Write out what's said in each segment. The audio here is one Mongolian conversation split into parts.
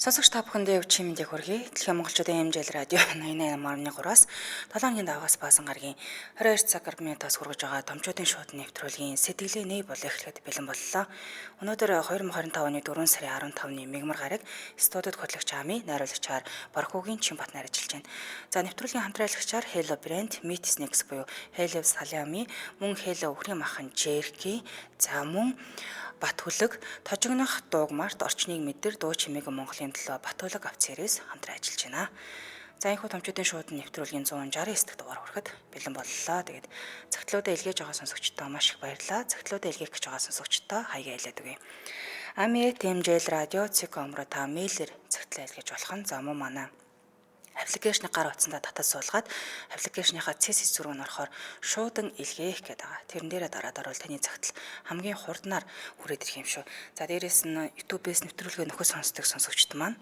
Сонсогч та бүхэндээ өчигдөр мэндийг хүргэе. Дэлхийн монголчуудын хэмжээл радио 88.3-аас 7 өдрийн даваагаас баасан гарагийн 22 цаг 10 минутаас хүргэж байгаа томчуудын шууд нэвтрүүлгийн сэтгэлээ нэй бол эхлэхэд бэлэн боллоо. Өнөөдөр 2025 оны 4 сарын 15-ны мигмар гараг студид хөтлөгч Ами, найруулагчаар Борхогийн Чинбатнаар ажиллаж байна. За нэвтрүүлгийн хамтраалагчаар Hello Brand, Meet Snacks буюу Hello Salami, мөн Hello Өхрийн махан Jerky, за мөн Бат хүлэг, тожигнох дуугмарт орчныг мэдэр дуу чимээг Монголын төлөө Бат хүлэг авц сервис хамтран ажиллаж байна. За энэхүү томчуудын шууд нэвтрүүлгийн 169 дахь дугаар хүрэхэд бэлэн боллоо. Тэгээд цагтлуудаа илгээж байгаа сонсогчдоо маш их баярлалаа. Цагтлуудаа илгээх гэж байгаа сонсогчдоо хаягаа илээд өгье. Ами Тэмжээл радио цэкомро та мэйлэр цагтлаа илгээж болох нь за мөн манай аппликейшнийг гар утсандаа татаж суулгаад аппликейшныхаа CSS зүрх нь орохоор шуудан илгээх гэдэг байгаа. Тэрэн дээрээ дараад орвол таны цагтл хамгийн хурднаар хүрээд ирэх юм шүү. За дээрээс нь YouTube-ээс нэвтрүүлгээ нөхөд сонсдог сонсогчд маань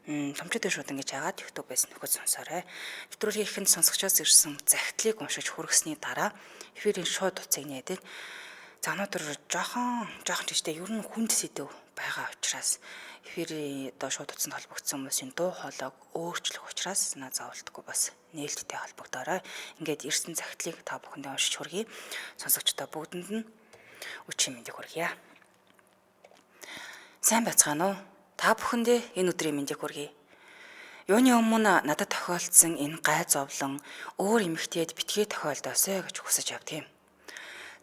томчуудын шуудан гэж яагаад YouTube-ээс нөхөд сонсоорой. Нэвтрүүлгийн ихэнд сонсогчоос ирсэн захидлыг уншиж хүргэсний дараа эфирийн шууд утсыг нээдэг. За өнөөдөр жоохон жижигтэй ер нь хүнд сэдв байгаа учраас эфирийн доо шууд утсанд холбогдсон хүмүүсийн дуу хоолойг өөрчлөх учраас наа заавалдаггүй бас нээлттэй холбогдоорой. Ингээд ирсэн захидлыг та бүхэндээ уншиж хүргэе. Сонсогчдоо бүгдэнд нь өчигдөр мэндийг хүргье. Сайн байцгаана уу? Та бүхэндээ энэ өдрийн мэндийг хүргэе. Юуны өмнө надад тохиолдсон энэ гай зовлон өөр эмэгтэйд битгий тохиолдосоо гэж хүсэж явдгийн.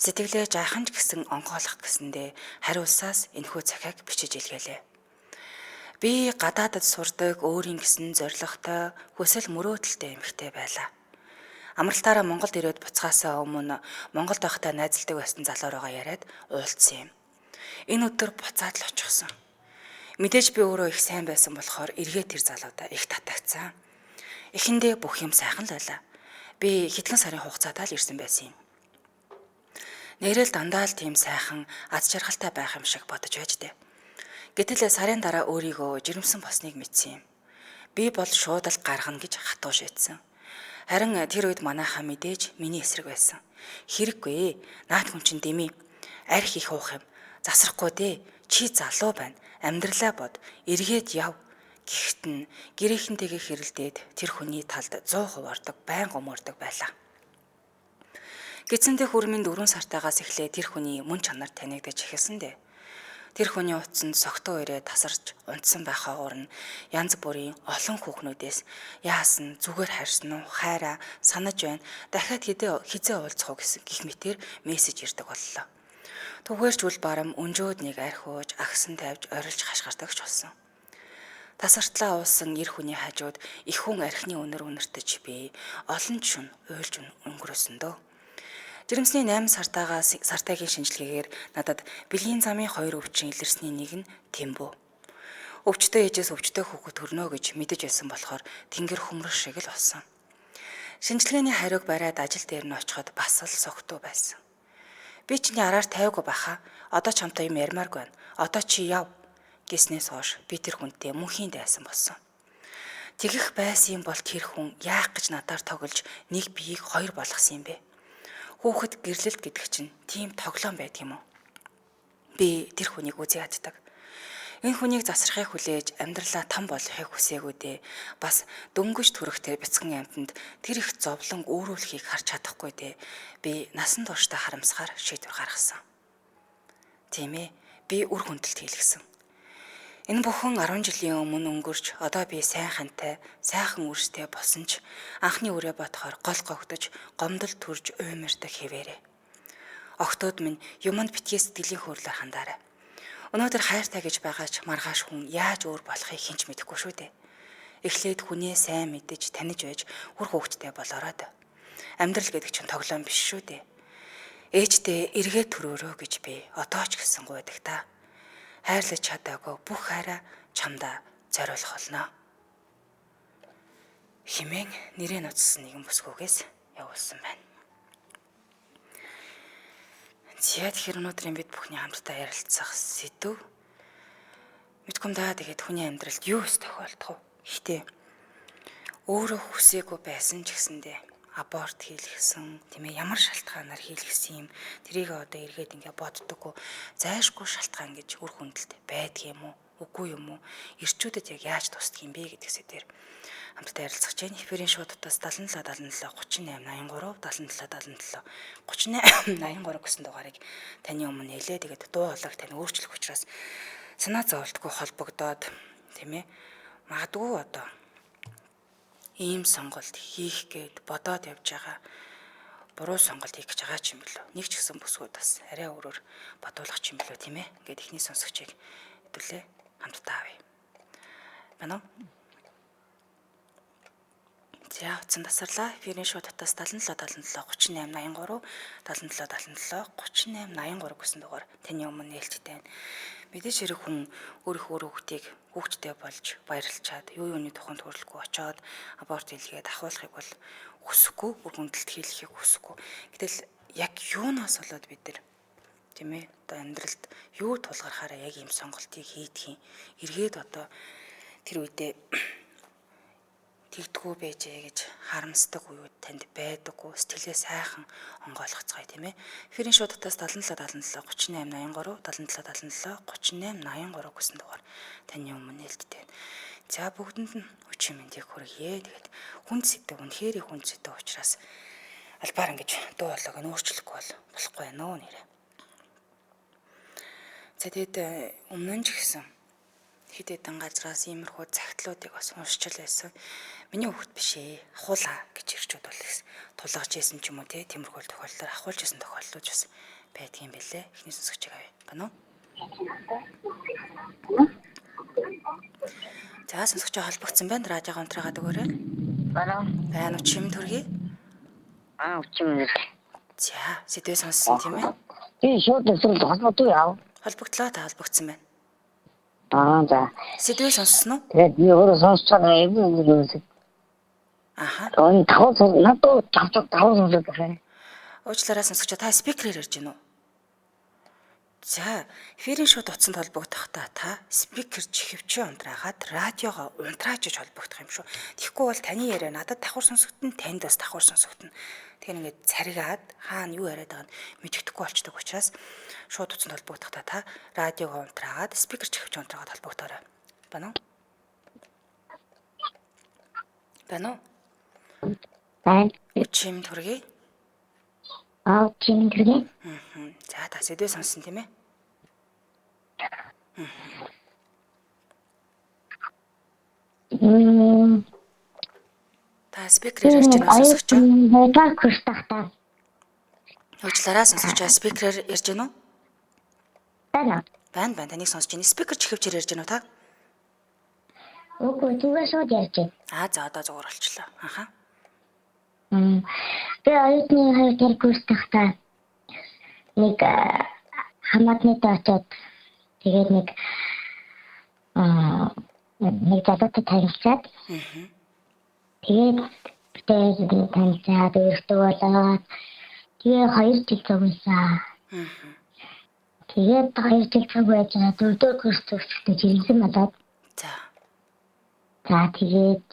Сэтгэлээ жаахан ч гэсэн онгойлох гэсэндээ хариулсаас энэхүү захиаг бичиж илгээлээ. Би гадаадд сурдаг өөрийн гэсэн зоригтой хүсэл мөрөөдөлтэй эмэгтэй байлаа. Амралтаараа Монголд ирээд буцаасаа өмнө Монголд байхдаа найзалдаг байсан залуугаа яриад уулзсан юм. Энэ өдөр буцаад л очихсон. Мэдээж би өөрөө их сайн байсан болохоор эргээд тэр залуудаа их татагцсан. Эхэндээ бүх юм сайхан л байлаа. Би хэдхэн сарын хугацаатаа л ирсэн байсан юм. Нэрэл дандаа л тийм сайхан аз жаргалтай байх юм шиг бодож байж дээ. Гэтэл сарын дараа өөрийгөө жирэмсэн босныг мэдсэн юм. Би бол шууд л гаргана гэж хатуу шийдсэн. Харин тэр үед манайхаа мэдээж миний эсрэг байсан. Хэрэггүй. Наад хүн чинь дэмий. Арх их уух юм. Засрахгүй дээ. Чи залуу байна. Амьдралаа бод. Эргээд яв. Гэхдээ нь гэрээхэнтэйгээ хэрэлдээд тэр хүний талд 100% ордог, байнга өмөрдөг байлаа. Гэцэндээ хүрмийн 4 сартаагаас эхлээд тэр хүний мөн чанар танигдаж эхэлсэн дээ. Тэр хүний утсанд согтуу ирээ тасарч унтсан байхаа урна янз бүрийн олон хүүхнүүдээс яасан зүгээр харьсан уу хайраа санаж байна дахиад хизээ уулзах уу гэсэн гих мэтэр мессеж ирдэг боллоо. Түгээрч үл барам өнжөөд нэг архиуж агсан тавьж орилж хашгирдаг ч болсон. Тасартлаа уусан эр хүний хажууд их хүн архины өнөр өнөртөж би олон шүн уйлж өнгөрөөсөн дөө. Жирэмсний 8 сартаагийн шинжилгээгээр надад бэлгийн замын 2 өвчин илэрсний нэг нь Тэмбүү. Өвчтөе ээжээс өвчтөе хүүхэд төрнө гэж мэдэж байсан болохоор тэнгэр хүмрэх шиг л болсон. Шинжилгээний хариуг бариад ажил дээр нь очиход бас л согтуу байсан. Би чиний араар тайвгүй байхаа. Одоо чамтай юм ярмааргүй байна. Одоо чи яв гэснээс хойш би тэр хүнтэй мөнхийн дайсан болсон. Тэгэх байсан бол тэр хүн яах гэж надаар тоглож нэг биеийг 2 болгосон юм бэ? Хүүхэд гэрлэлт гэдэг чинь тийм тоглоом байдаг юм уу? Би тэр хүнийг үзий яддаг. Энэ хүнийг засрахыг хүлээж амьдралаа том болгохыг хүсээгүй дээ. Бас дөнгөж төрөхтэй бяцхан амьтанд тэр их зовлон өөрүүлэхийг харж чадахгүй дээ. Би насан туршдаа харамсахаар шийдвэр гаргасан. Тийм ээ, би үр хүндэлт хийлгэсэн. Энэ бүхэн 10 жилийн өмнө өнгөрч одоо би сайн хантай, сайхан үрстэй болсон ч анхны үрээ бодохоор гол гогдож, гомдол төрж уймардаг хэвээрээ. Охтууд минь юмд битгий сэтгэлийн хөөрлөөр хандаарай. Өнөөдөр хайртай гэж байгаа ч маргааш хүн яаж өөр болохыг хинч мэдэхгүй шүү дээ. Эхлээд хүнээ сайн мэдэж, таних байж үр хөвгттэй болоорой. Амьдрал гэдэг чинь тоглоом биш шүү дээ. Ээждээ эргээд төрөөрөө гэж би одоо ч гэсэн гуйдаг та. Хайрлаж чадаагүй бүх хайраа чамдаа зориулах болно. Химэн нэрээ нуцсан нэгэн бүсгүйгээс явуулсан байна. Тэгэхээр өнөөдрийн бид бүхний хамтдаа ярилцах сэдв мэдгүй тэгээд хүний амьдралд юу ч тохиолдох уу? Гэхдээ өөрөө хүсээгүй байсан ч гэсэндээ аборт хийлгэсэн, тийм ээ, ямар шалтгаанаар хийлгэсэн юм, тэрийг одоо эргээд боддоггүй, зайшгүй шалтгаан гэж үр хүндэлт байдаг юм уу? үгүй юм уу? Ирчүүдэд яг яаж тусдаг юм бэ гэдгсээ дээр хамтдаа ярилцах чинь эфирийн шуудтаас 77 77 38 83 77 77 38 83 гэсэн дугаарыг таны өмнө нээлээ. Тэгээд дуу хоолойг тань өөрчлөх учраас санаа зовлтгүй холбогдоод тийм ээ магадгүй одоо ийм сонголт хийх гээд бодоод явж байгаа буруу сонголт хийх гэж байгаа ч юм бэлээ. Нэг ч гэсэн бүсгүүд бас арай өөрөөр бодуулах ч юм бэлээ тийм ээ. Ингээд ихний сонсогчийг хэдүүлээ хамтдаа авъя. Байна уу? За утсан тасарлаа. Эфирийн шуудтаас 77 77 38 83 77 77 38 83 гэсэн дугаар таны өмнө нээлттэй байна. Мэдээж хэрэг хүн өөр хүүхдтэй болж баярлчаад юуны тухайд хөрлөхгүй очоод аборт хийлгээд ахуулахыг бол хүсэхгүй, өргөндөлт хийлгэхийг хүсэхгүй. Гэтэл яг юунаас болоод бид нар тийм ээ одоо амьдралд юу тулгархаараа яг ийм сонголтыг хийдэг юм. Эргээд одоо тэр үедээ тэгдэггүй байжээ гэж харамсдаг үед танд байдаггүй сэтгэлээ сайхан онгойлгоцгоё тийм ээ. Эфирийн шуудтаас 77 77 38 83 77 77 38 83 гэсэн дугаар таны өмнө нээлттэй. За бүгдэнд нь өчигдөр мэндийг хүргье. Тэгээд хүнд сэдв үнэхээр хүнд сэдв учраас албаар ингэж дуу хоолойг нь өөрчлөхгүй болохгүй байна уу нэрэ. За тэгээд өмнө нь ч гэсэн хэд хэдэн газраас иймэрхүү цагтлуудыг бас уншиж байсан. Миний хүүхэд биш ээ. Ахуулаа гэж ирчүүд бол тулгаж исэн ч юм уу тиймэрхүү тохиолдолд ахуулж исэн тохиолдлууд бас байдгийн байлээ. Эхний сонсогч авъя. Байна уу? За сонсогч холбогдсон байна. Радио онтраагаад өгөөрэй. Байна. Байна уу чим төргий? Чим. За сэдвээ сонссон тийм ээ. Би шууд өсрөл холбогдсон яав. Холбогдлоо та холбогдсон байна. За. Сэдвээ сонссон уу? Тэгээд би өөрөө сонсож байгаа юм. Аха. Он таван надад таван сонсож байгаа. Уучлаарай сонсогч та спикерээр ирж гинөө. За, эфирийн шууд утсанд холбогдохдоо та спикер чихвчээ унтраагаад радиогоо унтраажж холбогдох юм шүү. Тэгэхгүй бол таны яриа надад давхар сонсогдно, танд бас давхар сонсогдно. Тэгэхээр ингээд царигаад хаана юу яриад байгааг мэддэхгүй болчдөг учраас шууд утсанд холбогдохдоо та радиогоо унтраагаад спикер чихвчээ унтраагаад холбогдоорой. Байна уу? Байна уу? Байна. Чим төргий? Чим төргий? За та сэдвээ сонссон тийм ээ? Та спикерээр ирж байна уу сонсогч? Та курстахтаа. Уучлаарай сонсогч спикерээр ирж байна уу? Байна. Байна. Таныг сонсож байна. Спикер чихвчээр ирж байна уу та? Үгүй зүгээр шууд ярьж байна. За одоо зүгээр болчлоо. Аха. Би оюутны хоёр курстахтаа нэг хамаатнытай очоод тэгээд нэг залуутай танилцаад тэгээд бүтээр танилцаад өөртөө болоод тэгээд 2 жил зогссон. Тэгээд 2 жил зогсож байгаа 4-р курс төгсөхдөө жирэмсэн болоод за тэгээд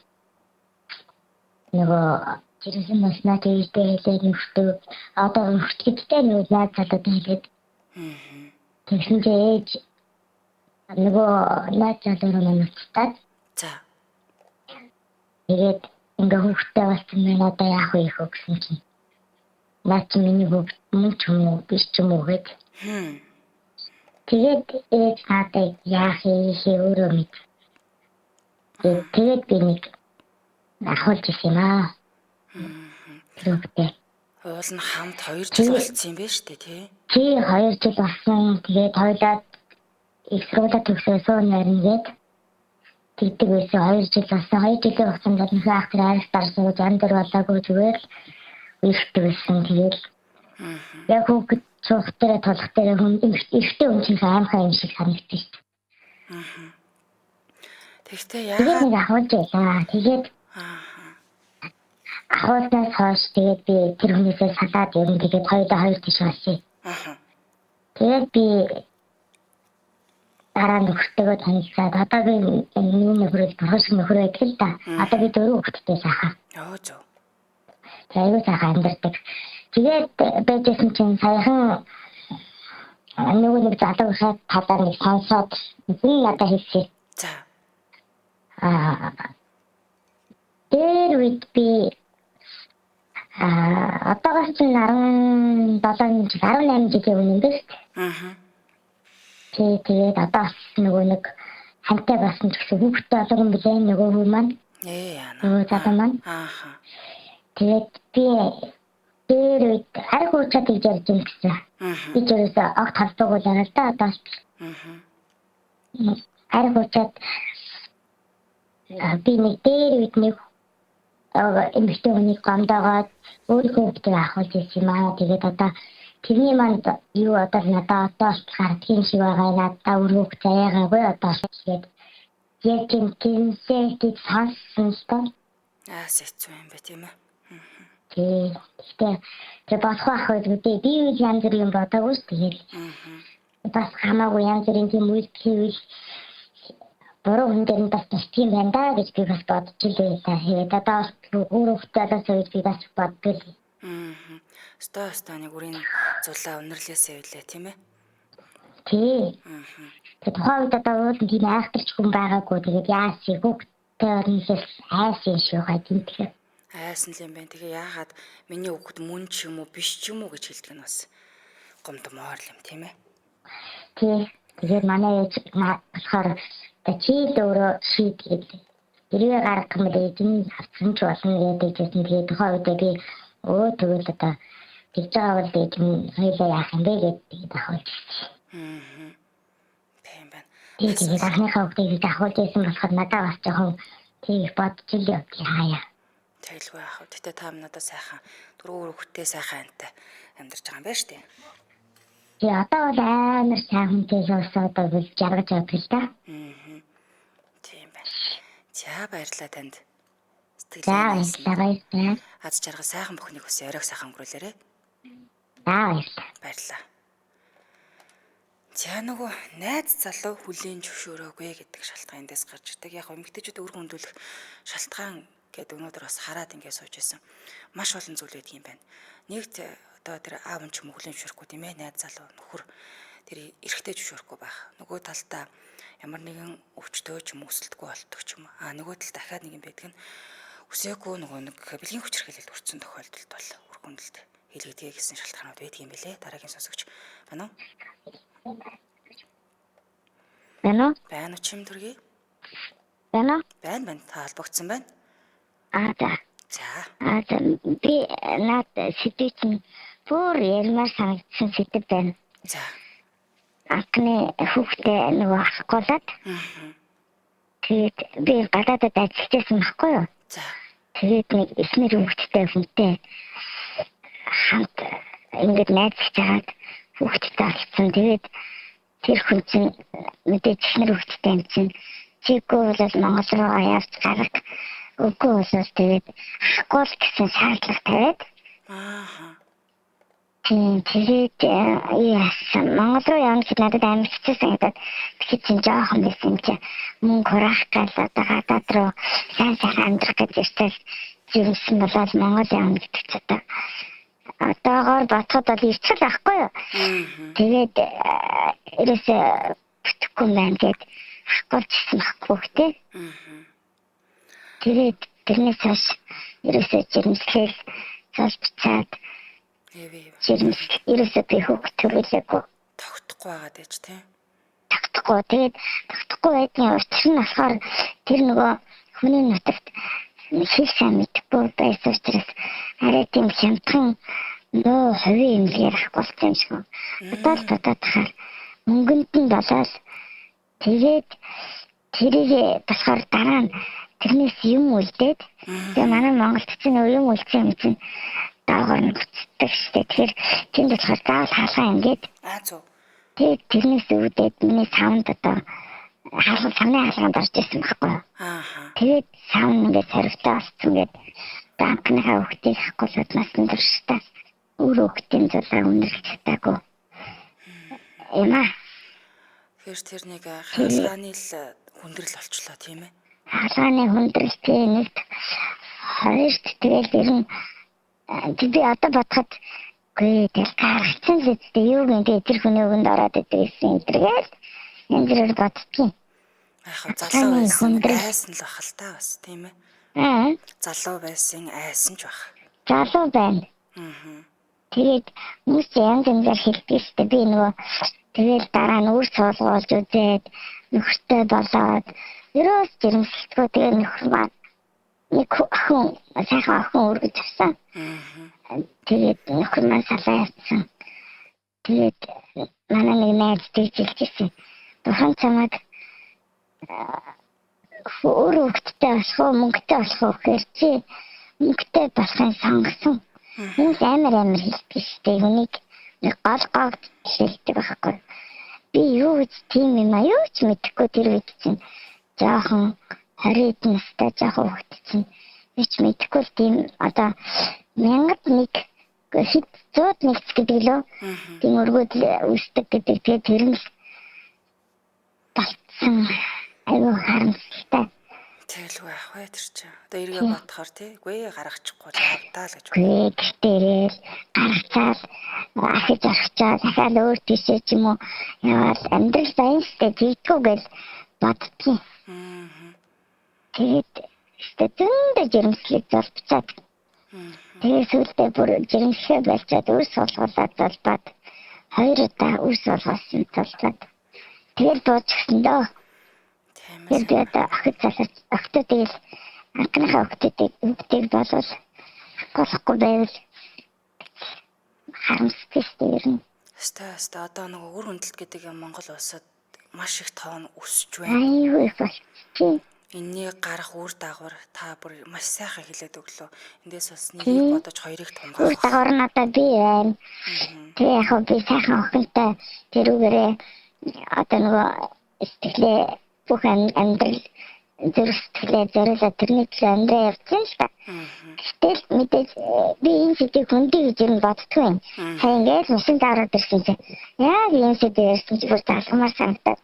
нөгөө жирэмсэн болсноо тэгээд хэлээд нөхдөг одоо нөхдөдтэй нэг найз залуутай хэлээд тэгсэн чинь ээж нөгөө найз залуу руу нутгаад тэгээд ингээ хүүхдтэй болсон байна одоо яах вэ гэсэн чинь наа чи миний хүүхд мөн ч юм уу биш ч юм уу гэд тэгээд ээж надад яах ийхээ өөрөө мэд тэгээд би нэг ахуулж ирсэн юм аа. Уул нь хамт 2 жил болсон юм байна шүү дээ тий. Тий 2 жил болсон. Тэгээд хоёулаа их сургуулаа төгсөөсөн нэрнгээд тэгдэг байсан 2 жил болсон. 2 жилийн хугацаанд нөхөө ах тэр арих дарсан зам дээр болоогүй зүгээр л ихтэй байсан. Тэгээд яг хүүхэд цух дээр толох дээр хүн ихтэй хүн чинь аимхай юм шиг санагдчих шүү дээ. Тэгтээ яагаад нэг ахуулж байлаа. Тэгээд ахуулнаас хойш тэгээд би тэр хүнээсээ салаад юм. Тэгээд хоёр тийш болсон. Тэгээд би дараа нөхөртөөгөө танилцаад одоо би энэ нөхрөөд бурхан шиг нөхөр байдаг л да. Одоо би 4 хүүхэдтэй сахаа. Оо зөв. Тэгээд сахаа амьдардаг. Тэгээд байжсэн чинь саяхан Нөгөө нэг залуучууд талаар нэг сонсоод энэ надад хэлсэн. За. Тэр үед би одоогоос чинь 17 жил 18 жилийн өмнө юм биш. Тэгээд одоо нөгөө нэг хантай басан ч гэсэн хүүхдтэй болов юм билээ нөгөө хүмүүс маань. Яана. Нөгөө залуу маань. Тэгээд би тэр үед арай хуучаад гэж ярьж юм гэсэн. Би ч ерөөсөө огт халдуугүй л байгаа л да одоо. Арай хуучаад би нэг дээр үед нэг эмэгтэй хүнийг гомдоогоод өөрийнхөө хүүхдийг авахулж ирсэн юм аа. Тэгээд одоо тэрний манд юу одоо надад одоо гардгийн шиг байгаа надад өргөх заяагаагүй одоо тэгээд яг тэнцээ гэж сонссон л доо. Сэцүү юм бэ тийм ээ. Тэгээд болох байх үгүй би юу янз бүрийн бодоогүй ш тэгээд бас хамаагүй янз бүрийн тийм үйлдэл буруу хүн дээр нь бас тийм байна да гэж би бас бодож илээ. Тэгээд одоо өөрөөхтэй одоо сүйд би бас боддог. Стоо нэг үрийн зулаа өнөрлөөсөө үлээ тийм ээ. Тэгээд тухайн үед одоо өөр тийм айхтарч хүн байгаагүй тэгээд яасан хүүхдтэй орносол айсан шүү хаа тийм тэгэхээр. Айсан л юм байна. Тэгээ яагаад миний хүүхд мөн ч юм уу биш ч юм уу гэж хэлдэг нь бас гомдмоор юм тийм ээ. Тэгээд манай болохоор чи өөрөө шийдгээд ирээ гарах юм дээр эзэн авсан ч болно гэдэг чинь тэгээд тухайн үед би тэгвэл одоо тэгж байгаа бол эзэн хоёлаа яах юм бэ гэдэг ахуулж. Тийм байна. Тэгээд анхныхаа хүүхдийг ахуулж байсан болохоор надад бас жоохон тийм бодож илээ хаяа. Тэгэлгүй яах вэ? Гэтэ та надад сайхан дөрөв хүүхдтэй сайхан антай амьдарч байгаа юм байна шүү дээ. Одоо бол амар сайн хүнтэй сонсоод бол жаргаж явдаг л да. Тийм байна. За баярлалаа танд. Сэтгэлээ аз жаргал сайхан бүхнийг хүсье. Оройг сайхан өнгөрүүлээрэй. Баярлалаа. За нөгөө найз залуу хүлийн зөвшөөрөөгүй гэдэг шалтгаан эндээс гарч ирдэг. Яг эмэгтэйчүүд өр хөндлөх шалтгаан гэдэг өнөөдөр бас хараад ингээд сууж байсан. Маш олон зүйл байдаг юм байна. Нэгт одоо тэр аав нь ч юм уу хүлийн зөвшөөрөхгүй тийм ээ. Найз залуу нөхөр тэр эрэгтэй зөвшөөрөхгүй байх. Нөгөө талдаа ямар нэгэн өвчтөө ч юм өсөлтгүй болдог ч юм. Нөгөө талд дахиад нэг юм байдаг нь үсээгүй нөгөө нэг бэлгийн хүч хэрхэлэлд өрцөн тохиолдолд бол өр хөндлөлт хийлгэдэг гэсэн шалтгаанууд байдаг юм билэ. Дараагийн сонсогч байна уу? Байна уу чим төргий? Байна. Та холбогдсон байна? За. Би наад сэдвийг бүр ярмаар санагдсан сэдв байна. За. Анхны хүүхдээ нөгөө асуулаад. Тэгээд би гадаадад ажиллажсэн байхгүй юу? За. Тэгээд нэг эсмэр хүүхдтэй хүнтэй хамт ингээд найзлж байгаад хүүхдтэй олцсон. Тэгээд тэр хүн чинь мэдээж эсмэр хүүхдтэй юм чинь чиггүй бол Монгол руу явж гарах үгүй болов тэгээд ахгүй гэсэн шаардлага тавиад. Тэгээд яасан Монгол руу явна гэж надад амар хэцүү санагдаад тэгэхээр чинь жоохон байсан юм чи мөнгө хураах гал одоо гадаад руу сайн амьдрах гэж ирсэн зүйлсэн болоод Монгол явна гэдэг ч одоогоор бодоход бол ирчихэл байхгүй юу. Тэгээд ерөөсөө бүтэхгүй юм байна гэд ахгүйчсэн байхгүй хтэй. Тэгээд тэрнээс хойш ерөөсөө жирэмслэл залбирчаад ерөөсөө би хүүхд төрүүлээгүй. Тогтохгүй байгаад байж тийм. Тогтохгүй. Тэгээд тогтохгүй байдгийн учир нь болохоор тэр нөгөө хүний нутагт хэл сайн мэдхгүй байсан учраас арай тийм хямдхан нөө хувийн имлэр болсон юм шиг. Бодоод тахаар мөнгөнд нь болоод тэгээд тэрийг болохоор дараа нь тэрнээс юм үлдээд тэгээ манай Монголд чинь юм үлдсэн юм чинь даагаар нь гүцдэг штэ. Тэгэхээр тэнд болохоор заавал хаалгаа ингээд зөв. Тэгээд тэрнээс үүдээд миний саунд одоо савны хаалгаанд орж ирсэн байхгүй юу. Тэгээд саунд ингээд сорвтой болсон гээд банкныхаа хүүхдийг хахгуулаад насан туршдаа өөрөө хүүхдийн зулаа үнэлж чадаагүй. Тэгэхээр тэр нэг хаалгааны л хүндрэл олчлоо тийм ээ. Хаалгааны хүндрэлтэй нэгт хоёрт тэгэл ер нь би одоо бодоход Тэгэл гаргацсан л үстэй юу гэнэ тэр хүний өгөнд ороод идэгсэн энтергээл эндрээр боддгийн. Яг залуу байсан айсан л бах л та бас тийм ээ. Залуу байсан айсан ч бах. Залуу байна. Тэгээд хүмүүс янз янзаар хэлдэг шүү дээ. Би нөгөө тэгэл дараа нь үр цоолгоолж үзээд нөхөртэй болоод ерөөс жирэмсэлтгүй тэгээ нөхөр маань нэг охин сайхан охин өргөж авсан. Тэгээд нөхөр маань салаа явсан. Тэгээд манай нэг найз дийжилжсэн. Бурхан чамайг өөрөөгтөө болох мөнгөтэй болох гэхээр чи мөнгөтэй болохын сонгосон. Хүмүүс амар хэлдэг шүү дээ. Үнийг нэг гол хэлдэг байхгүй. Би юу гэж тийм юм аа юу ч мэдэхгүй тэр үед чинь жоохон 20 эд настай жоохон хөвгт чинь би ч мэдэхгүй л тийм одоо 1001 хэд 101 гэдэг лөө тийм өргөд үүсдэг гэдэг тэгээд тэр нь болцсон аюу харамсалтай. Тэгэл яах вэ тэр чинь. Одоо эргээ бодохоор тийгүй гаргачихгүй явдаа л гэж. Гүй гэртээрээ гаргацаад ахиж орчоо дахиад өөр тийшээ ч юм уу яваад амьдрал баянстай тийггүй гэж боддгийн. Тэгээд зөндөө жирэмслэг золбцаад. Тэгээд сүлдээ бүр жирэмслэгээ болчоод үс солгуулаад золбоод 2 удаа үс солгосон золбоод. Тэгээд дуучсан доо. Тэгээд ахиж залж ахтуудыг анхныхаа хүүхдийг болов болохгүй байвал харамсдаг юм. Өстой одоо нөгөө үр хөндлөлт гэдэг юм Монгол улсад маш их тоон өсөж байна. Аюу их болчих. Энэний гарах үр дагавар та бүр маш сайхан хэлээд өглөө. Эндээс бас нэг бодож хоёрыг тунгаах. Үр дагавар нь одоо би байна. Тэгээ яг би сайхан охинтой тэрүүгээрээ одоо нөгөө сэтгэлээ бүх амьдрал зэрэгсгэлээ зориулаад тэрний төлөө амьдраа явуулсан л та. Гэтэл мэдээж би энэ сэдвийг хүндий гэж юм боддгүй юм. Хаа ингээд машин дараад ирсэн чинь яг энэ сэдвээр ирсэн чинь бүр талхамаар санагдаад.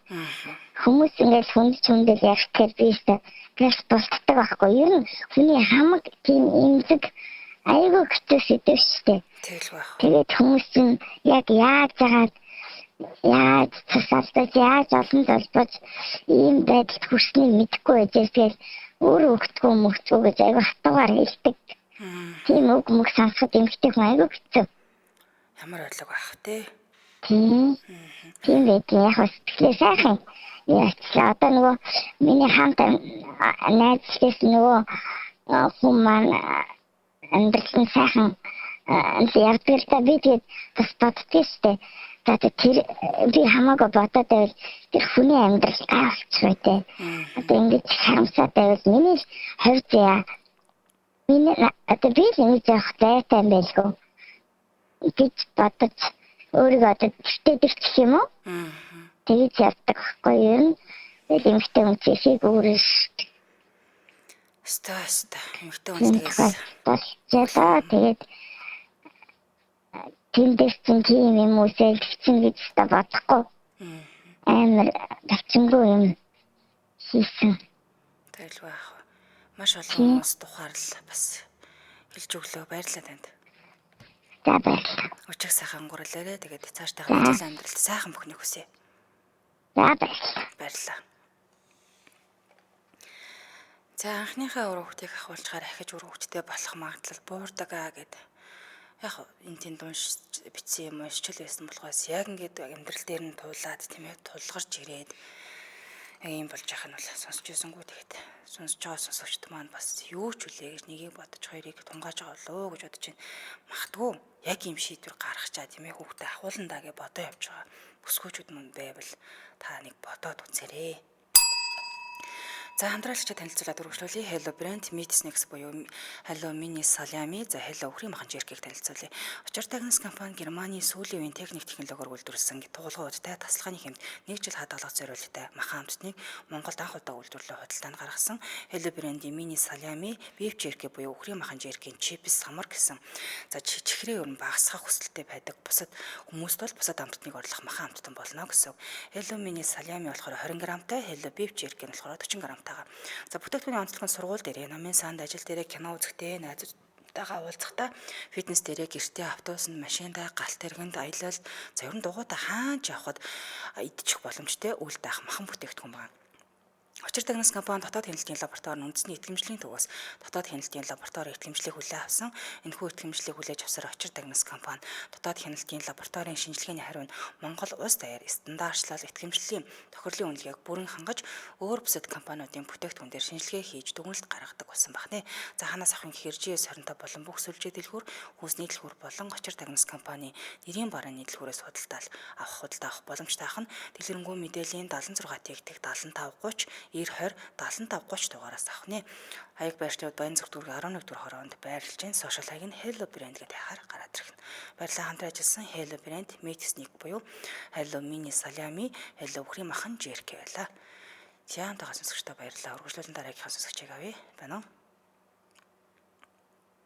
Хүмүүс ингээд хүндэл яг тэр бийстэй гэрс болтдаг байхгүй. Ер нь хүний хамаг тийм эмзэг айгүй хэцүү сэдв шүү дээ. Тэгэл байх. Тэгээд хүмүүс чинь яг яаж загаад яаж цусалдаж яаж олон толбож ийм байдалд хүрснийг мэдэхгүй байжээс тэгэл өөрөө өгтгөө мөгцөө гэж айгүй хатуугаар хэлдэг. Тийм үг мөг сонсоход эмхтэй хүн айгүй хэцүү. Ямар ойлог байх те. Тийм байдаг яг сэтгэлээ сайхан яачлаа. Одоо нөгөө миний хамт найзлээс нөгөө хүн маань амьдрал сайхан явдаг л да би тэгээд бас боддгийн штэ. Тэгээд тэр би хамаагүй бодоод байвал тэр хүний амьдрал гайхалтай байдаг. Одоо ингэж харамсаад байвал миний хувьд яа. Миний одоо би нэг жоох зайтай юм байлгүй. Гэж бодож өөрийгөө одоо гэртээдэрчих юм уу? Тэгээд явдаг байхгүй юу? Тэгээд эмхтэй хүн чишиг өөрөөр Өстой эмхтэй хүн тэгээс болчихлоо. Тэгээд тэндээс тийм юм уу сэлгцэн гэж та бодохгүй. Амар тавчингүй юм хийсэн. Тэгэл байх. Маш олон хүмүүс тухаарл бас хэлж өглөө баярлалаа танд. За баярлалаа. Өчиг сайхан өнгөрүүлээрэ тэгээд цааш тахын ажил амьдралд сайхан бүхнийг хүсье. За баярлалаа. Баярлалаа. За анхныхаа өр хүүхдийг ахуулчаар ахиж өр хүүхдтэй болох магадлал буурдаг гэдэг. Яг энэ тийм унш бичсэн юм уншчил байсан болохоос яг ингээд амьдрал дээр нь туулаад тийм ээ тулгарч ирээд ийм болж яхах нь бол сонсч байсангүй тэгээд сонсож байгаа сонсогчд маань бас юу ч үлээ гэж нэгийг бодож хоёрыг тунгааж байгаа болоо гэж бодож байна. Магадгүй яг ийм шийдвэр гаргах чаа тийм ээ хүүхдээ ахууландаа гэж бодоо явж байгаа бүсгүүчүүд мөн байвал та нэг бодоод үзээрэй. За хамтраалагчид танилцуулаад өргөжлүүлье. Hello Brand Meet Snacks буюу Hello Mini Salami, за Hello Өхрийн махан жиркийг танилцуулъя. Очирт агнес компани Германы сүүлийн үеийн техник технологиор үйлдвэрлэсэн туулгуудтай тасалгааны хэмт 1 жил хадгалах зориулалттай махан хамтныг Монголд анх удаа үйлдвэрлэлээ худалдаанд гаргасан Hello Brand-ийн Mini Salami, Beef Jerky буюу Өхрийн махан жиркийн чипс самар гэсэн. За чихрээ өрн багасгах хүсэлтэй байдаг бусад хүмүүст бол бусад амтныг орлох махан амттан болно гэсэн. Hello Mini Salami болохоор 20 грамтай, Hello Beef Jerky болохоор 40 грамтай. За бүтээгдэхүүний онцлог нь сургууль дээр, намын санд, ажил дээр, кино үзэхдээ, найзууд тохиолтойгоо уулзахдаа фитнес дээрээ гэртээ автобусанд машиндаа галт тэргэнд аялал зөвхөн дугуйтай хаач явхад идчих боломжтой үйл даах махан бүтээгдэхүүн байна. Учир тагнас компани дотоод хяналтын лаборатори үндэсний итгэмжлийн төвөөс дотоод хяналтын лаборатори итгэмжлийг хүлээн авсан. Энэхүү итгэмжлийг хүлээж авсаар Очир тагнас компани дотоод хяналтын лабораторийн шинжилгээний хариу нь Монгол улс даяар стандартчлал итгэмжлэлийн тохирлын үнэлгээг бүрэн хангаж өөр бусад компаниудын бүтээгдэхүүн дээр шинжилгээ хийж дүгнэлт гаргадаг болсон байна. За ханаас авахын гэхээр GS25 болон бүх сүлжээ дэлгүүр, хүнсний дэлгүүр болон Очир тагнас компани нэрийн барааны дэлгүүрээс худалдаал авах боломжтой ах нь дэлгэрэнгүй мэдээллийн 76 тэгтэг 7530 90 20 7530 дугаараас авах нэ. Хаяг байршлууд Баян зүг дүүргийн 11 дугаар хороонд байрлаж байна. Сошиал хаяг нь Hello Brand гэдэг хаягаар гараад ирэх. Баярлалаа хамтран ажилласан Hello Brand, Meetsnik буюу Hello Mini Salami, Hello Хүрийн махан Jerky байлаа. Зянтаа сонсогчдоо баярлалаа. Үргэлжлүүлэн дараагийнхаа сонсогчийг авъя. Байна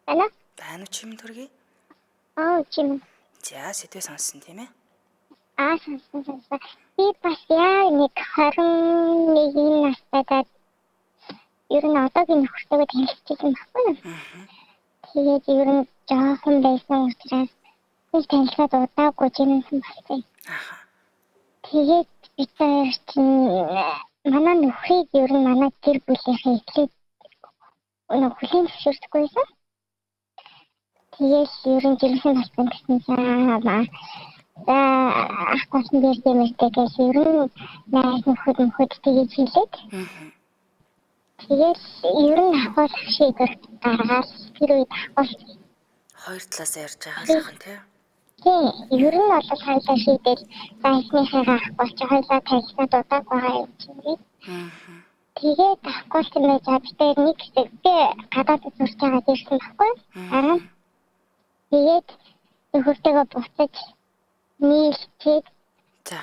уу? Байна уу чим төргий? Чим. За сэдвээ сонссон тийм ээ? Сонссон. Би бас яг нэг 21 настайдаа ер нь одоогийн нөхөртөө танилцчихсан байхгүй юу? Тэгээд ер нь жоохон байсан учраас би танилцаад удаагүй жинсэн болсон. Тэгээд бид чинь манай нөхрийг ер нь манай гэр бүлийнхээ эцэг хүлийн зөвшөөрдөггүйсэн. Тэгээд ер нь жинсэн болсон гэсэн чинь ах болсон дээр дэмэртэйгээс ер нь найз нөхөд тэгээд хэлээд. Тэгээд ер нь ахвал шийдвэр гаргаад тэр үед ахвал хоёр талаас ярьж байгаа сайхан тийм. Тийм, ер нь бол хоёулаа шийдэл зайсныхаа ахвалч хоёулаа танилцаад удааг байгаа юм чинь. Тэгээд ахвал тиймээ жадтай нэг хэсэг би гадаад зурж байгаа дэрсэн баггүй. Тэгээд нөхөртөөгөө буцаж нийлчээд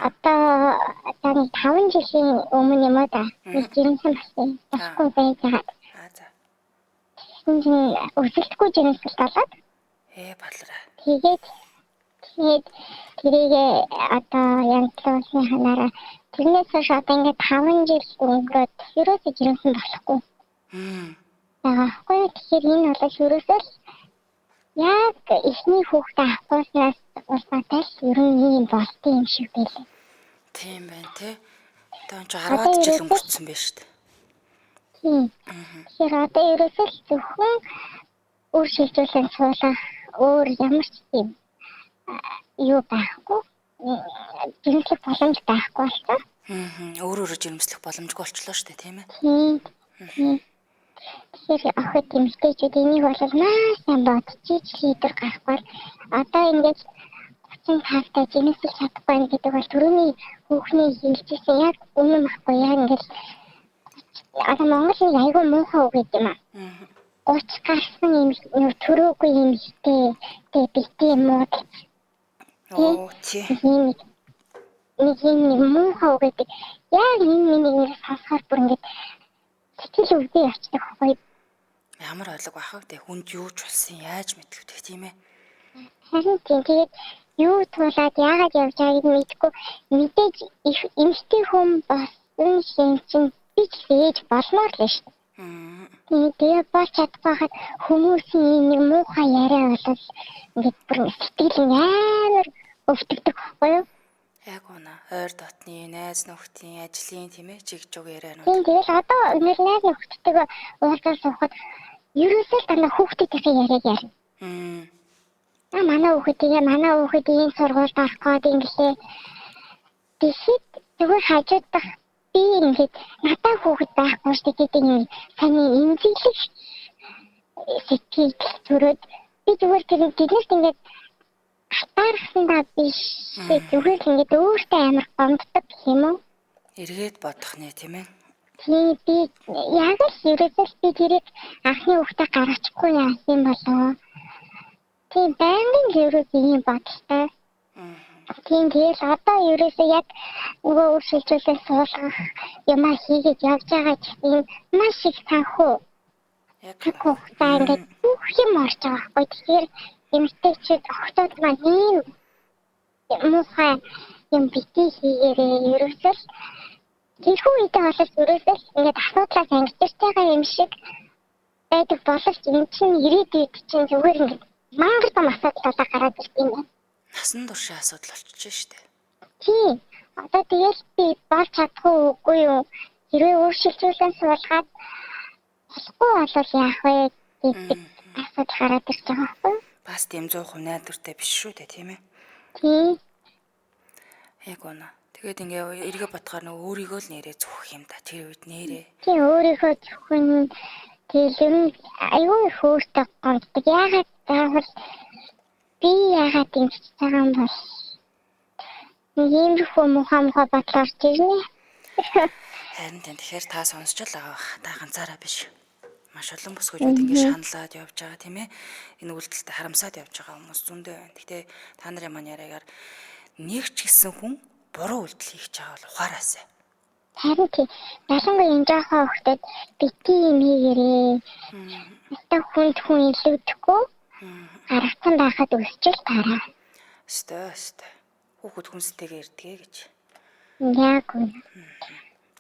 одоо 5 жилийн өмнө юм аа да. Нэг жинсэн болсон. Баггүй байж байгаа. Өсөлтгүй жинсэн талаад. Балараа. Тэгээд тэрийг одоо янзлуулсны ханаараа тэрнээс хойш одоо ингээд 5 жил өнгөрөөд ерөөсөө жинсэн болохгүй. Баггүй тэгэхээр энэ бол ерөөсөө яг ихний хүүхдээ авахнаас улсаатай ер нь юм болт юм шиг байлаа. Тийм байна тий. Одоо 10 жил өнгөрцөн байна шүү дээ. Тийм. Тэгэхээр одоо ерөөсөө зөвхөн өөр шилжүүлэн суулгах өөр ямар ч юм юу байхгүй. Жинслэх боломж байхгүй болчихсон. Өөрөөр жирэмслэх боломжгүй болчихлоо шүү дээ тийм ээ. Тийм. Тэгэхээр охид эмэгтэйчүүд энийг бол маш сайн бодчих шийдвэр гаргахгүй. Одоо ингээд 35 та жинэсэл чадахгүй гэдэг бол түрүүний хүүхний хэлжсэн яг үнэн байхгүй яг ингээд одоо Монголын айгүй муухай үг гэдэг юм аа. 30 гарсан юм төрөөгүй юм ихтэй битээ мод. Нэг муухай үг гэдэг. Яг миний сонсохоор бүр ингээд сэтгэл өвдөө явчихдаг байхгүй. Ямар ойлго байх вэ? Хүнд юу ч болсон яаж мэдлэгдэх тийм ээ. Харин тэгээд юу туулаад яагаад явж байгааг мэдэхгүй мэдээж их эмэгтэй хүн болсон шинжин би ч ээж болмоор л шүү дээ. Тэгээд болж чадхад хүмүүсийн нэг муухай яриа болол ингээд бүр сэтгэл амар өвдөгдөг байхгүй юу? Яг үнэ. Ойр дотны найз нөхдийн ажлын тийм ээ чиг жуг ярианууд. Тийм тэгэл одоо нэр найз нөхдөдтэйгээ уулзаад суухад ерөөсөө дандаа хүүхдүүдийнхээ яриаг ярина. Манай хүүхэд ийм сургуульд орох гээд ингээсээ бишид зүгээр хажууд дах би ингээд надад хүүхэд байхгүй шүү дээ гэдэг юм саний имзэглэх сэтгэл төрөөд би зүгээр тэднэрт ингээд хатаархсандаа биш зүгээр л ингээд өөртөө амар гомддог юм уу? Эргээд бодох нэ тийм ээ. Тийм би яг л ерөөсөө би тэрийг анхны хүүхдээ гаргачихгүй яасан болоо. Тийм байнгын ерөөсөө юм бодтой. Тийм тэгэл одоо ерөөсөө яг нөгөө үр шилжүүлэлт суулгах юмаа хийгээд явж байгаа чинь маш их санхүү. Яг хугацаа ингээд бүх юм орж байгаа байхгүй. Тэгэхээр эмэгтэйчүүд охтууд маань ийм муухай юм битгий хийгээрээ ерөөсөө тэрхүү үедээ болоод ерөөсөө ингээд асуудлаас ангиж байгаа юм шиг байдаг боловч энэ чинь ирээдүйд чинь зүгээр ингээд мангар том асуудал гараад ирсэн юм. Насан туршийн асуудал болчихж штэ. Тий. Одоо тэгэл би болж чадахгүй үгүй юу? Хэрвээ өөрчлөлтөө суулгаад болохгүй бол яах вэ гэдэг асуудал гараад ирж байгаа байхгүй. Бас тийм 100% найдвартай биш шүү дээ, тийм ээ. Тий. Яг үнэ. Тэгээд ингээ эргээ бодохоор нөгөө өөрийгөө л нэрээ зүгх юм да. Тэр үед нэрээ. Тий өөрийнхөө зөвхөн тэгэл юм аюу их өөртөө гомддог. Яагаад заавал би яагаад ингэж байгаа юм бол нэг юм мухамха батлаарч ирнэ. Харин тэгэхээр та сонсч л байгаа бах. Та ганцаараа биш. Маш олон бүсгүйчүүд ингэ шаналаад явж байгаа тийм ээ. Энэ үйлдэлтэй харамсаад явж байгаа хүмүүс зөндөө байна. Гэхдээ та нарын маань яриагаар нэг ч гэсэн хүн буруу үйлдэл хийж байгаа бол ухаараасай. Харин тий ялангуяа энэ жахаа хөхтөд бити юм хийгэрээ. Өстө хүн илүүдэхгүй. Харагтан байхад өсчл тараа. Өстө. Хүүхэд хүнстэйгээ ирдгээ гэж. Яг үнэ.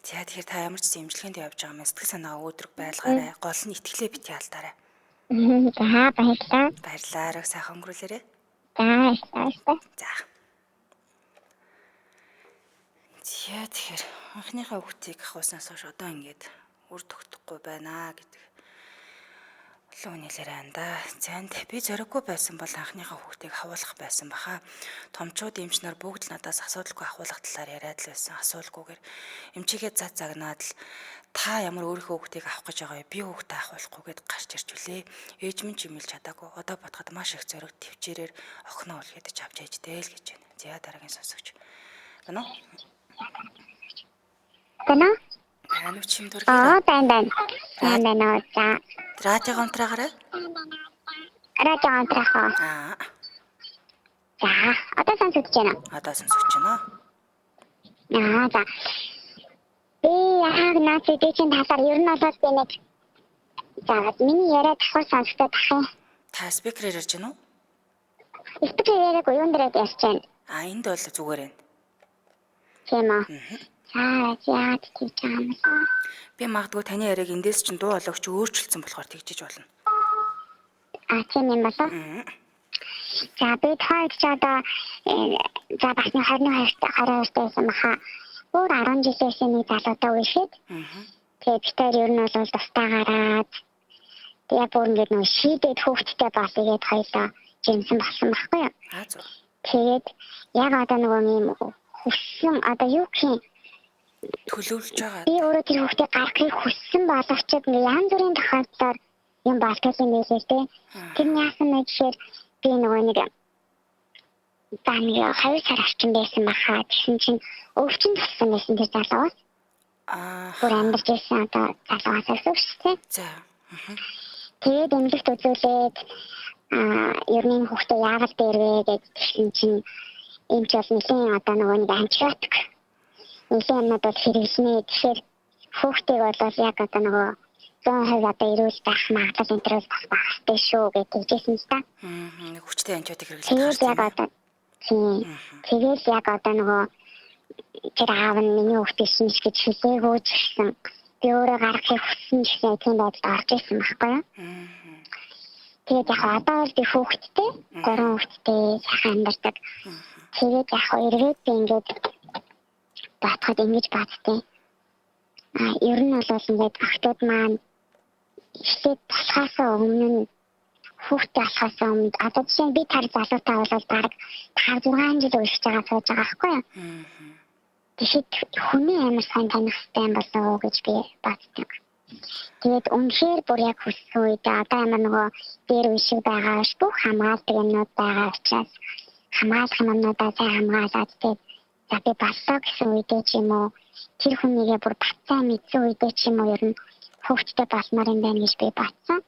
За тэгэхээр та ямар ч имжлэгэнд явж байгаа юм сэтгэл санаа өөдрөг байлгаарай. Гол нь итгэлээ бити алдаарай. За баярлалаа. Баярлалаа. Арга сайхан өнгөрүүлээрэй. За. Тэгэхээр анхныхаа хүүхдийг авахснаас хойш одоо ингээд үр тогтохгүй байна гэдэг олон үнэлэр байна да. Занд би зориггүй байсан бол анхныхаа хүүхдийг хавуулах байсан баха. Томчууд эмчнэр бүгд л надаас асуудалгүй ахуулах талаар яриад л байсан. Асуулгүйгээр эмчигээ зад загнаад л та ямар өөрийнхөө хүүхдийг авах гэж байгаа вэ? Би хүүхдээ ахуулахгүйгээд гарч ирж үлээ. Ээж минь ч юмэлж чадаагүй. Одоо бодоход маш их зориг төвчээрээр охиноо үлгээдэж авч ээжтэй л гэж байна. За дараагийн сонсогч. Гэнэ? Гэнэ? Anu чим дургий. Байна. За. Радио онтраагаарай. Радио онтраахаа. За, одоо сонсогч байна. Одоо сонсогч байна. За. Би наад дэжин талаар ер нь бол би нэг за миний яриад давхар сонсогдоод тахын. Та спикерээр ярьж байна уу? Спикерээр юун дээр ярьж байна? Энд бол зүгээр байна. Тийм үү. За тийч юм. Би магадгүй таны яриаг эндээс чинь дуу ологч өөрчилсөн болохоор тэгжиж болно. Тийм юм байна. За би таад ч одоо за бас нэг 22 байсан баха. Өөр 10 жилээс нэг залуутай үйшээд. Тэгээд битээр ер нь бол тустаагараад тэгээ бүр ингэ нэг шийдээд хүүхдтэй болъё гэд хоёлоо жинсэн болсон байхгүй юу? Зөв. Тэгээд яг одоо нөгөө юм хүссэн одоо юу гэх юм төлөвлөж байгаа. Би өөрөө тэр хүүхдийг гаргахыг хүссэн боловч ингээ янз бүрийн тохиолдолд юм болтол юм байлээ тэ. Тэр яасан бэ гэхээр би нөгөө нэг таны 2 сар орчим байсан баха. Тэгсэн чинь өвчин болсон байсан тэр залуус. Бүр амьдарч байсан одоо залуус өсвөрчтэй. За. Тэгээд эмнэлэгт үзүүлээд ер нь хүүхдээ яагаад дээрвэ гэж тэгсэн чинь эмч бол нэлийн одоо нөгөө нэг антибиотик нэлийн юмнууд бол хэрэглэнэ. Тэгэхээр хүүхдийг бол яг одоо нөгөө 100% одоо ирүүл байх магадлал энтерээс бас багастай шүү гэж хэлжсэн юм та. Нэг хүчтэй антибиотик хэрэглэх хэрэгтэй. Тэгээд яг одоо нөгөө тэр аав нь миний хүүхдийг шинж гэж хэлээгөө ч гэсэн би өөрөө гаргахыг хүссэн ч гэсэн тийм байдалд орж ирсэн байхгүй юу? Тэгээд яг одоо л би хүүхдтэй 3 хүүхдтэй сайхан амьдардаг. Тэгээд яг эргээд би ингээд батхад ингэж бацтай. Ер нь бол ингээд охтууд маань ихтэй болохоос өмнө хүүхдээ болохоос өмнө одоо чинь би тар залуутай бол баг 5-6 жил үеж байгаа сууж байгаа байхгүй юу? Тэгэхэд хүний амар сайн таних хэрэгтэй болов уу гэж би боддог. Тэгээд үнэхээр бүр яг хүссэн үед одоо ямар нөгөө дээр үе шиг байгаа ш бүх хамгаалдаг юмнууд байгаа учраас хамгаалах юмнуудаа сайн хамгаалаад тэгээд за би боллоо гэсэн үедээ ч юм уу тэр хүнийгээ бүр бацаа мэдсэн үедээ ч юм уу ер нь хүүхдтэй болмоор юм байна гэж би бодсон.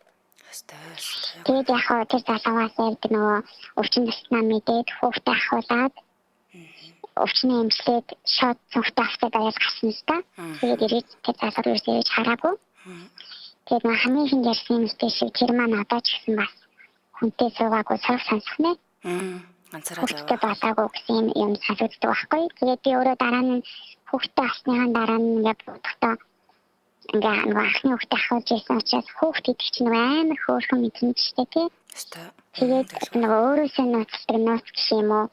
Тэгээд яг хоо тэр залуугаас явдаг нөгөө өвчин туснаа мэдээд хүүхдээ ахуулаад өвчнөө эмчлээд шууд цонхтой аваад аял гарсан л та. Тэгээд ирээд тэр залуу юусээс хараагүй. Тэгээд нэг хамгийн их ярьсан юм шиг тэр маань одоо ч гэсэн бас хүнтэй суугаагүй сав сонсох нэ. Ганцаараа хүүхдээ болоогүй гэсэн юм санагддаг байхгүй. Тэгээд би өөрөө дараа нь хүүхдээ авсныхаа дараа нь ингээд бодохдоо ингээ нэг ахны хүүхдээ ахуулж байсан учраас хүүхд идэх чинь амар хөөрхөн мэдэнчтэй тий. Тэгээд нэг өөрөөсөө нууцдаг нууц гэх юм уу.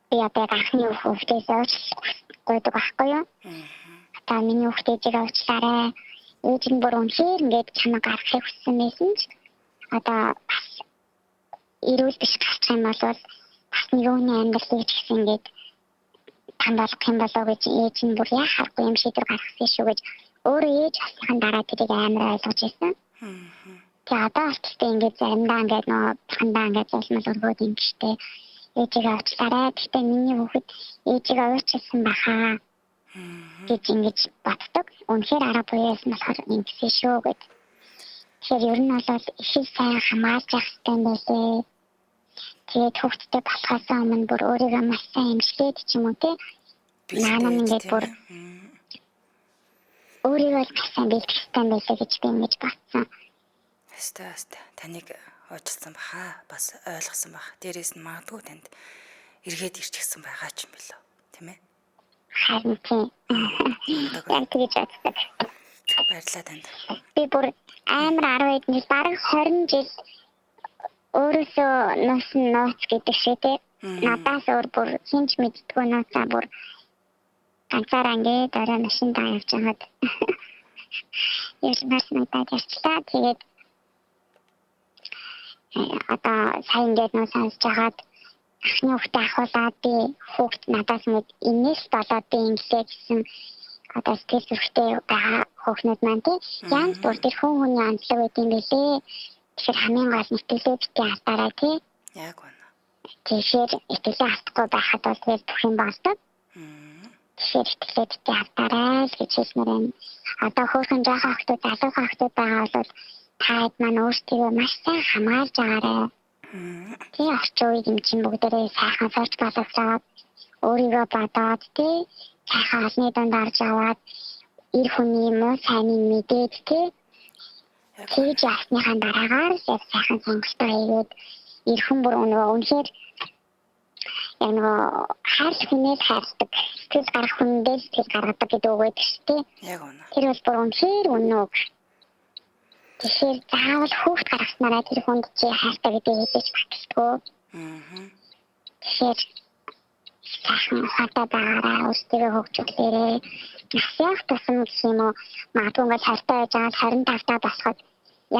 Би одоо ахны хүүхдээс ойртойдог байхгүй юу? Та миний хүүхдийг авчлаарай. Ээж нь бүр үнхээр ингээд чамаа гаргахыг хүссэн байсан ч одоо бас ирүүл биш гарчих юм бол бас нэг юуны амьдралыг гэсэн ингээд тамбалах юм болоо гэж ээж нь бүр яхахгүй юм шийдвэр гаргасан шүү гэж өөрөө ээж асуухан дараа тэрийг амар ойлгож ирсэн. Тэгээ одоо болтолтой ингээд заримдаа ингээд нөө хандаа ингээд залмал өргөөд юм гэжтэй ээжийг авчлаарай. Гэхдээ миний хүүхэд ээжийг авчирсан бахаа гэж ингэж боддог. Үнэхээр арга буяас болохоор ингэсэн шүү гэд. Тэгэхээр ер нь бол их сайн хамгаалж явах хэрэгтэй юм байлээ. Тэгээд хүүхдтэй болохоос өмнө бүр өөрийгөө маш сайн эмчлээд ч юм уу те. Наана ингээд бүр өөрийгөө маш сайн бэлтгэх хэрэгтэй юм байлээ гэж би ингэж бодсон. Хаста таныг уучлсан баха бас ойлгосон бах. Дээрээс нь магадгүй танд эргээд ирчихсэн байгаа ч юм билүү. Тийм ээ? Харин тийм. Яг тэгэж боддог. Баярлалаа танд. Би бүр амар 10 жил бараг 20 жил өөрөөсөө нууц гэдэг шиг те. Надаас өөр бүр хинч мэддэггүй нууцаа бүр ганцаараа ингээд орой машин даа явж байгаад ялмарс надад ярьчлаа. Тэгээд одоо сайн ингээд нууц сонсож хагаад ахны хүүхдээ ахуулаад би хүүхд надаас нэг инээс болоод би инглээ гэсэн одоо сэтгэл зүрхтэй байгаа хүүхнүүд маань тий янз бүр тэр хүний онцлог байт юм билээ. Тэгэхээр хамгийн гол нэтгэлээ битгий алдаарай тий. Яг байна. Тэгэхээр нэтгэлээ алдахгүй байхад бол тэгэл бүх юм болдог. Тэгэхээр нэтгэлээ битгий алдаарай гэж хэлмээр байна. Одоо хөөрхөн жоохон хүүхдүүд залуу хүүхдүүд байгаа бол таад маань өөрсдөө маш сайн хамгаалж байгаарай. Тий орчин үед юм чинь бүгдээрээ сайхан сууч боловсроод өөрийгөө бодоод тий сайхан олны донд орж аваад ир хүний муу сайныг мэдээд тий тэгж ясныхаа дараагаар яг сайхан сонголтоо хийгээд ир хүн бүр үнэхээр яг нөгөө хайр хүнээс хайрладаг сэтгэл гарах хүндээс сэтгэл гаргадаг гэдэг үг байдаг шүү дээ. Яг үнэ. Тэр бол бүр үнэхээр үнэн үг. Тэгэхээр заавал хүүхд гаргаснараа тэр хүнд чи хайртай гэдэг хэлж баталдаггүй. Тэгэхээр сайхан хатаа байгаараа өөрсдөө хөгжүүлээрэй. Насяах тусам гэх юм уу магадгүй ингээд хайртай байж байгаа 25 таа болоход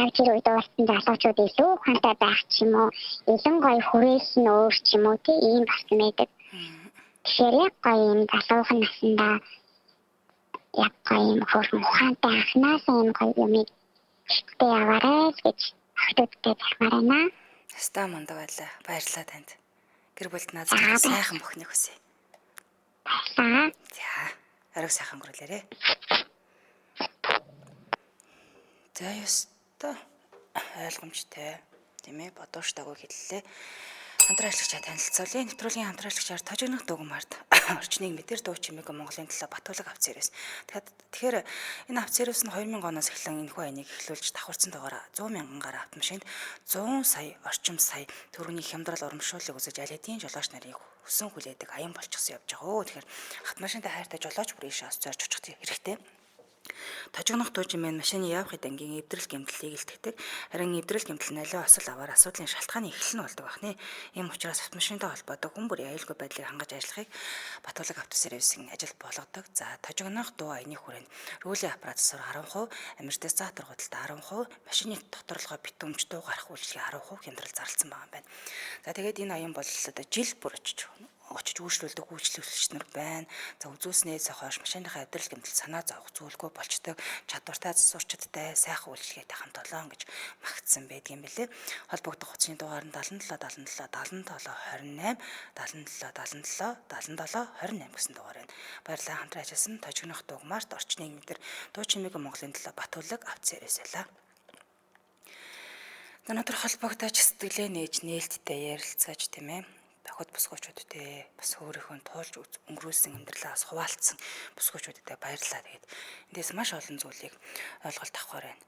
яг тэр үед уулзсан залуучууд илүү ухаантай байх ч юм уу илүү гоё хүрээлэл нь өөр ч юм уу тийм ийм болсон байдаг. Тэгэхээр яг гоё юм залуухан наснда яг гоё юм хөөрхөн ухаантай ахнаасаа юм гоё юмыг ихтэй яваарай гэж хотодтой захимаар байна. Хаста мундаг байлаа. Баярлалаа танд. Гэр бүлд наазах сайхан бүхнийг хүсье. Баярлалаа. За, орой сайхан өнгөрүүлээрэй. За, ёстой ойлгомжтой. Тийм ээ, бодоочтойгоо хэллээ. Хамтран ажиллагчаа танилцуулъя. Нэвтрүүлгийн хамтран ажиллагчаар Тожигнох Дугмарт орчныг мэдэр дуу чимээг Монголын төлөө Батуулга авц ирээс. Тэгэхээр энэ авц ирээс нь 2000 оноос эхлэн энэхүү айныг эхлүүлж давхарцсан доогоор 100 мянгаар автомашинд 100 сая орчим сая төгрөгийн хямдрал урамшууллыг үзэж аль хэдийн жолооч нарыг хүссэн хүлээдэг аян болчихсон явж байгаа. Тэгэхээр автомашинтай хайртай жолооч бүр ийшээ асууж очих хэрэгтэй. Тожигнох дуу чимээ машины явахын дангийн эвдрэл гэмтлийг илтгэдэг. Харин эвдрэл гэмтэл нь аливаа осол аваар асуудлын шалтгааны эхлэл нь болдог бахны. Ийм учраас автомашинтай холбоотой хүн бүрийн аюулгүй байдлыг хангаж ажиллахыг Батуулга автосервисийн ажил болгодог. За, тожигнох дуу аяны хүрээнд рүүлийн аппарат засвар 10%, амортизатор худалдаа 10%, машины доторлогоо бит өмч дуу гарах үйлчлэгээ 10% хямдрал зарласан байгаа юм байна. За, тэгээд энэ аян бол одоо жил бүр очиж үйлчлүүлдэг үйлчлүүлэгч нар байна. За үзүүлснээс хойш машиныхаа эвдрэл гэмтэл санаа зовох зүйлгүй болчтой чадвартай засварчдтай сайхан үйлчлэгээтэй хамт олоон гэж магтсан байдаг юм билээ. Холбогдох хугацааны дугаар нь 77 77 77 28 77 77 77 28 гэсэн дугаар байна. Баярлалаа хамтран ажилласан Тожигнох Дугмарт орчныг мэдэр дуу чимээг Монголын төлөө Батуулга авц ирээсэлээ. Өнөөдөр холбогдож сэтгэлээ нээж нээлттэй ярилцаж тийм ээ. Дахид босгоочудтэй бас өөрийнхөө туулж өнгөрүүлсэн амьдралаас хуваалцсан босгоочудтай баярлалаа. Тэгээд эндээс маш олон зүйлийг ойлголт авахаар байна.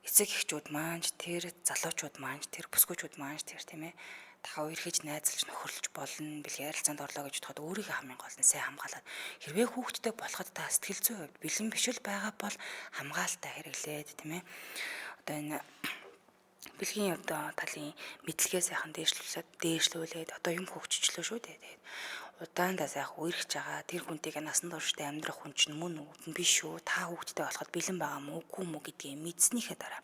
эцэг эхчүүд маань тэр залуучууд маань тэр бүсгүүчүүд маань тэр тийм ээ тахав эрхэж найзалж нөхөрлөж болно бэл ярилцаанд орлоо гэж бодоход өөрийгөө хамгийн гол нь сайн хамгаалаад хэрвээ хүүхдтэй болоход та сэтгэл зүйн хувьд бэлэн биш л байгаа бол хамгаалалтаа хэрэглээд тийм ээ одоо энэ бэлгийн одоо талын мэдлэгээ сайхан дээшлүүлээд одоо юм хөгжчлөө шүү дээ. Тэгээд удаандаа сайхан үерхэж байгаа тэр хүнтэйгээ насан туршдаа амьдрах хүн чинь мөн үгүй биш үү? Та хүүхдтэй болоход бэлэн байгаа мó үгүй мó гэдгийг мэдснийхээ дараа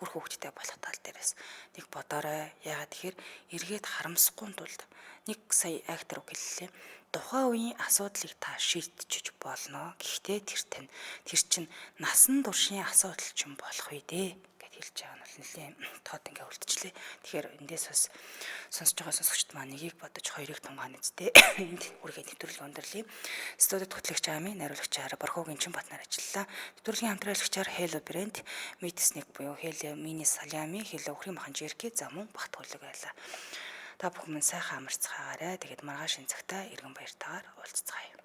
үр хүүхдтэй болох тал дээрээс нэг бодоорой. Яагаад тэгэхээр эргээд харамсахгүй тулд нэг сая актер гэлээ. Тухайн үеийн асуудлыг та шийдчихэж болно. Гэхдээ тэр чинь насан туршийн асуудал чинь болох үе дээ. Хэлж байгаа нь бол нэлээд тод ингээ үлдчихлээ. Тэгэхээр эндээс бас сонсож байгаа сонсогчд маань нэгийг бодож хоёрыг тунгаана үсттэй. Энд үргээ нэвтрүүлэг өндөрлөе. Студид хөтлөгч Ами, найруулагчаар Борхогийн Чинбатнаар ажиллалаа. Нэвтрүүлгийн хамтраалагчаар Hello Brand, Meetsnake буюу Hello Mini Salami, Hello Өхрийн махан Jerky за мөн багтуулга байлаа. Та бүхэн сайхан амарцгаагаарай. Тэгээд маргааш энэ цагтаа эргэн баяртайгаар уулзцгаая.